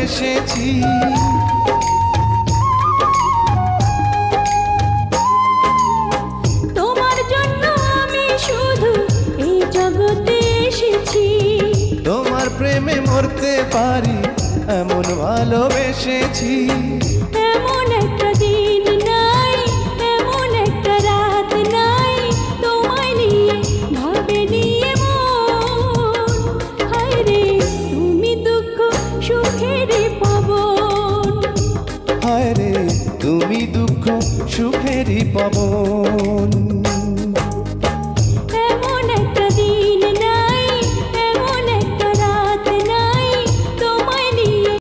ভালোবেসেছি। তোমার জন্য আমি শুধু এই জগতে এসেছি। তোমার প্রেমে মরতে পারি এমন ভালোবেসেছি। এমন একটা দিন নাই, এমন একটা রাত নাই, তোমায় নিয়ে ভাবে নিয়ে মন। হায় রে তুমি দুঃখ সুখের পাবন। হায় রে তুমি দুঃখ সুখেরই পাবন।